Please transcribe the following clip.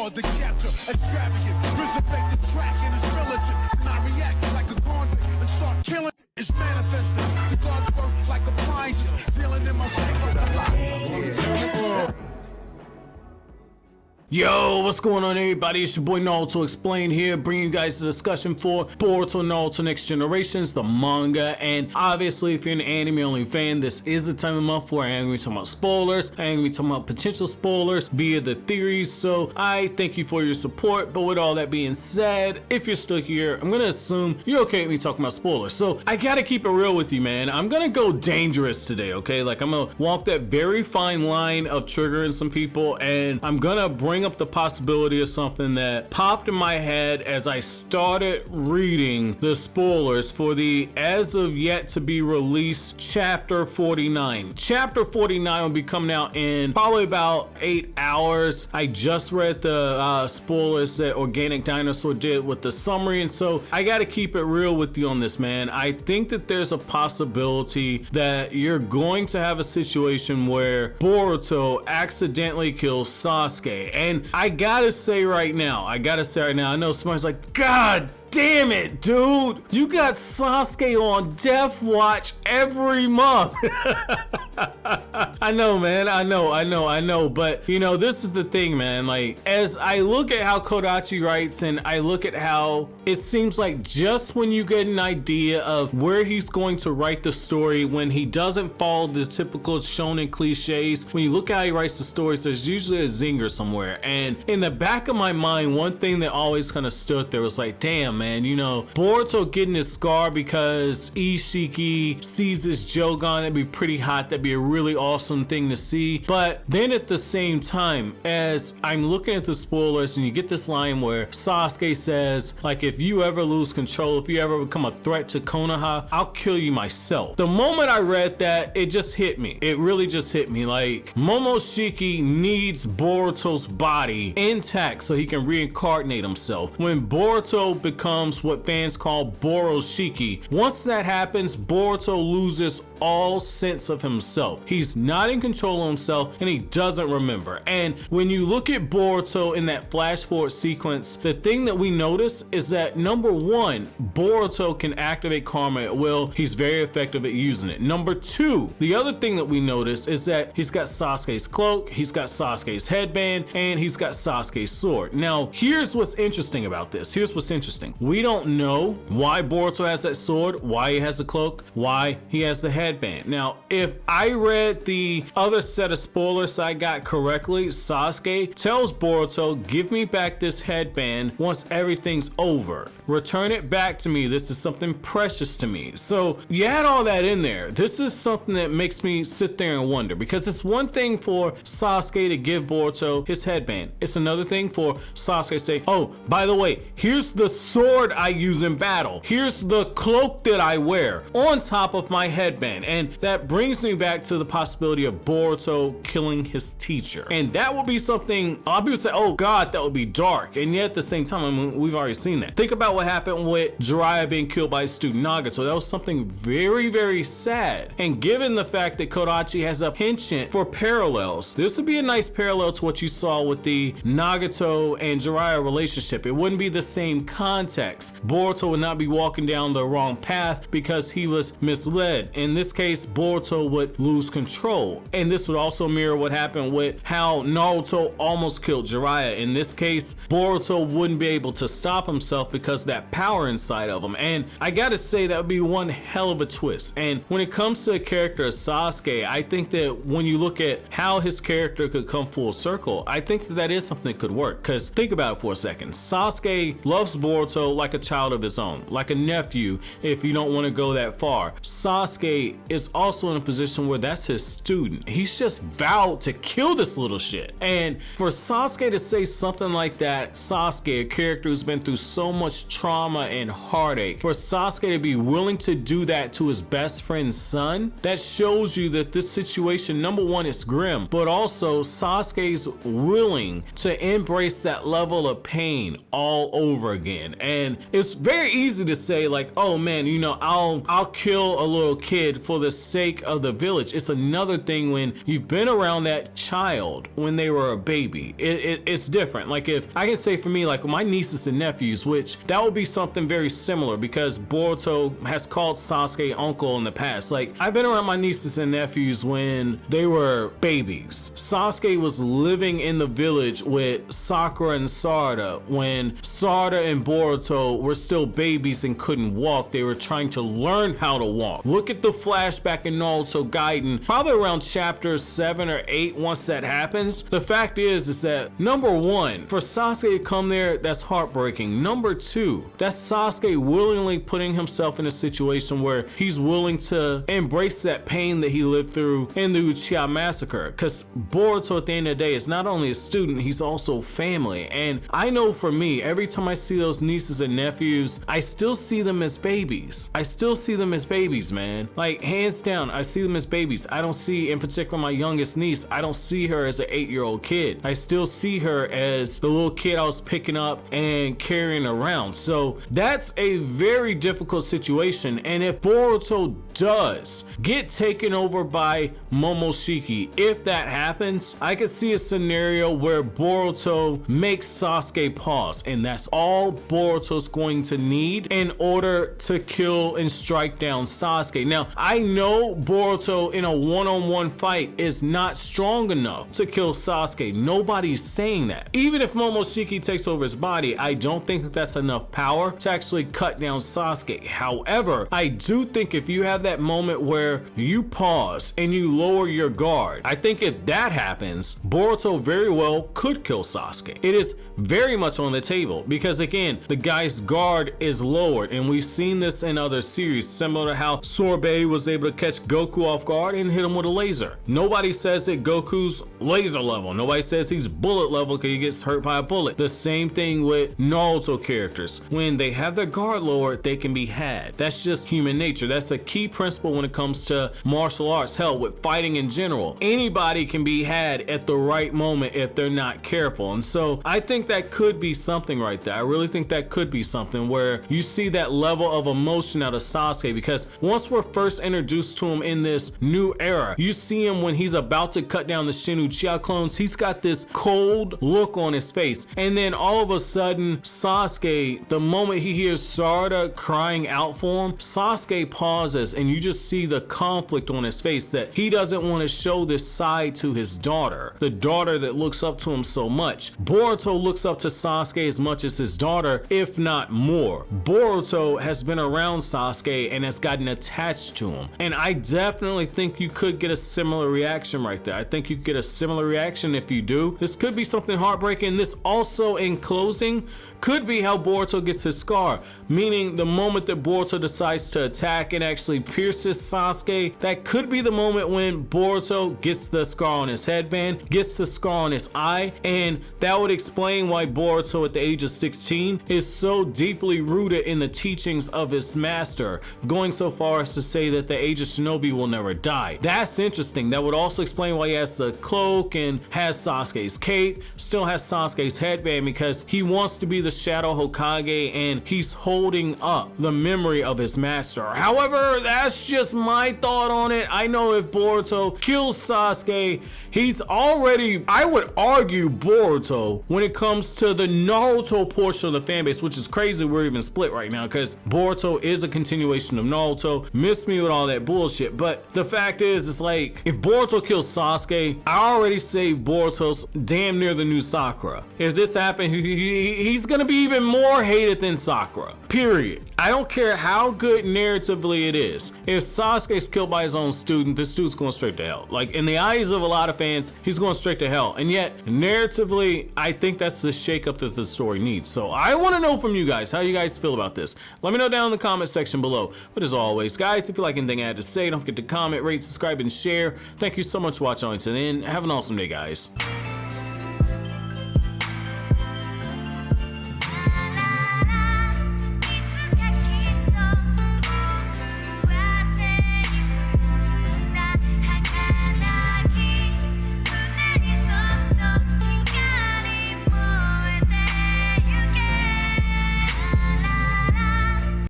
hard to capture, extravagant, resurrect the track and it's militant. And I react like a convict and start killing. It's manifesting. The gods work like appliances, dealing in my psyche. Yo, what's going on everybody? It's your boy Naruto Explained here, bringing you guys the discussion for Boruto Naruto Next Generations, the manga. And obviously, if you're an anime only fan, this is the time of month where I'm going to be talking about spoilers, I'm going to be talking about potential spoilers via the theories. So I thank you for your support. But with all that being said, if you're still here, I'm going to assume you're okay with me talking about spoilers. So I got to keep it real with you, man. I'm going to go dangerous today, okay? Like, I'm going to walk that very fine line of triggering some people, and I'm going to bring up the possibility of something that popped in my head as I started reading the spoilers for the as of yet to be released chapter 49. Chapter 49 will be coming out in probably about 8 hours. I just read the spoilers that Organic Dinosaur did with the summary, and so I got to keep it real with you on this, man. I think that there's a possibility that you're going to have a situation where Boruto accidentally kills Sasuke. And I gotta say right now, I know somebody's like, God damn it, dude, you got Sasuke on death watch every month. I know, man, I know, but you know, this is the thing, man. Like, as I look at how Kodachi writes, and I look at how it seems like just when you get an idea of where he's going to write the story, when he doesn't follow the typical shonen cliches, when you look at how he writes the stories, there's usually a zinger somewhere. And in the back of my mind, one thing that always kind of stood there was like, damn, man, you know, Boruto getting his scar because Isshiki sees his Jogan, it'd be pretty hot. That'd be a really awesome thing to see. But then at the same time, as I'm looking at the spoilers, and you get this line where Sasuke says, like, if you ever lose control, if you ever become a threat to Konoha, I'll kill you myself. The moment I read that, it just hit me. It really just hit me. Like, Momoshiki needs Boruto's body intact so he can reincarnate himself. When Boruto becomes what fans call Boroshiki, once that happens, Boruto loses all sense of himself. He's not in control of himself, and he doesn't remember. And when you look at Boruto in that flash forward sequence, the thing that we notice is that, number one, Boruto can activate karma at will. He's very effective at using it. Number two, the other thing that we notice is that he's got Sasuke's cloak, he's got Sasuke's headband, and he's got Sasuke's sword. Now, here's what's interesting about this. We don't know why Boruto has that sword, why he has the cloak, why he has the headband. Now, if I read the other set of spoilers I got correctly, Sasuke tells Boruto, give me back this headband once everything's over. Return it back to me. This is something precious to me. So you had all that in there. This is something that makes me sit there and wonder, because it's one thing for Sasuke to give Boruto his headband. It's another thing for Sasuke to say, oh, by the way, here's the sword I use in battle. Here's the cloak that I wear on top of my headband. And that brings me back to the possibility of Boruto killing his teacher. And that would be something, a lot of people say, oh God, that would be dark. And yet at the same time, I mean, we've already seen that. Think about what happened with Jiraiya being killed by his student Nagato. That was something very, very sad. And given the fact that Kodachi has a penchant for parallels, this would be a nice parallel to what you saw with the Nagato and Jiraiya relationship. It wouldn't be the same context. Boruto would not be walking down the wrong path because he was misled. In this case, Boruto would lose control. And this would also mirror what happened with how Naruto almost killed Jiraiya. In this case, Boruto wouldn't be able to stop himself because of that power inside of him. And I gotta say, that would be one hell of a twist. And when it comes to the character of Sasuke, I think that when you look at how his character could come full circle, I think that that is something that could work. Because think about it for a second. Sasuke loves Boruto like a child of his own, like a nephew, if you don't want to go that far. Sasuke is also in a position where that's his student. He's just vowed to kill this little shit. And for Sasuke to say something like that, Sasuke, a character who's been through so much trauma and heartache, for Sasuke to be willing to do that to his best friend's son, that shows you that this situation, number one, is grim, but also Sasuke's willing to embrace that level of pain all over again. And it's very easy to say, like, oh man, you know, I'll kill a little kid for the sake of the village. It's another thing when you've been around that child when they were a baby. It's different. Like, if I can say for me, like my nieces and nephews, which that would be something very similar because Boruto has called Sasuke uncle in the past. Like, I've been around my nieces and nephews when they were babies. Sasuke was living in the village with Sakura and Sarada when Sarada and Boruto were still babies and couldn't walk. They were trying to learn how to walk. Look at the flashback in Naruto Gaiden, probably around chapter 7 or 8 once that happens. The fact is that number one, for Sasuke to come there, that's heartbreaking. Number two, that's Sasuke willingly putting himself in a situation where he's willing to embrace that pain that he lived through in the Uchiha massacre. Because Boruto at the end of the day is not only a student, he's also family. And I know for me, every time I see those nieces and nephews, I still see them as babies. I still see them as babies, man. Like, hands down, I see them as babies. I don't see, in particular, my youngest niece, I don't see her as an 8-year-old kid. I still see her as the little kid I was picking up and carrying around. So that's a very difficult situation. And if Boruto does get taken over by Momoshiki, if that happens, I could see a scenario where Boruto makes Sasuke pause, and that's all Boruto's going to need in order to kill and strike down Sasuke. Now, I know Boruto in a one-on-one fight is not strong enough to kill Sasuke. Nobody's saying that. Even if Momoshiki takes over his body, I don't think that that's enough power to actually cut down Sasuke. However, I do think if you have that moment where you pause and you lower your guard, I think if that happens, Boruto very well could kill Sasuke. It is very much on the table because, again, the guy's guard is lowered, and we've seen this in other series, similar to how Sorbet was able to catch Goku off guard and hit him with a laser. Nobody says that Goku's laser level. Nobody says he's bullet level because he gets hurt by a bullet. The same thing with Naruto characters. When they have their guard lowered, they can be had. That's just human nature. That's a key principle when it comes to martial arts. Hell, with fighting in general, anybody can be had at the right moment if they're not careful. And so I think that could be something right there. I really think that could be something where you see that level of emotion out of Sasuke, because once we're first introduced to him in this new era, you see him when he's about to cut down the Shin Uchiha clones, he's got this cold look on his face, and then all of a sudden Sasuke, the moment he hears Sarada crying out for him, Sasuke pauses and you just see the conflict on his face that he doesn't want to show this side to his daughter, the daughter that looks up to him so much. Boruto looks up to Sasuke as much as his daughter, if not more. Boruto has been around Sasuke and has gotten attached to him, and I definitely think you could get a similar reaction right there. I think you could get a similar reaction. If you do, this could be something heartbreaking. This also, in closing, could be how Boruto gets his scar, meaning the moment that Boruto decides to attack and actually pierces Sasuke, that could be the moment when Boruto gets the scar on his headband, gets the scar on his eye, and that would explain why Boruto at the age of 16 is so deeply rooted in the teachings of his master, going so far as to say that the age of shinobi will never die. That's interesting. That would also explain why he has the cloak and has Sasuke's cape, still has Sasuke's headband, because he wants to be the Shadow Hokage and he's holding up the memory of his master. However, that's just my thought on it. I know if Boruto kills Sasuke, he's already, I would argue, Boruto, when it comes to the Naruto portion of the fanbase, which is crazy we're even split right now because Boruto is a continuation of Naruto. Miss me with all that bullshit, but the fact is, it's like, if Boruto kills Sasuke, I already say Boruto's damn near the new Sakura. If this happened, he's gonna be even more hated than Sakura, period. I don't care how good narratively it is. If Sasuke's killed by his own student, this dude's going straight to hell. Like, in the eyes of a lot of fans, he's going straight to hell. And yet, narratively, I think that's the shakeup that the story needs. So I want to know from you guys, how you guys feel about this. Let me know down in the comment section below. But as always, guys, if you like anything I had to say, don't forget to comment, rate, subscribe, and share. Thank you so much for watching, and have an awesome day, guys.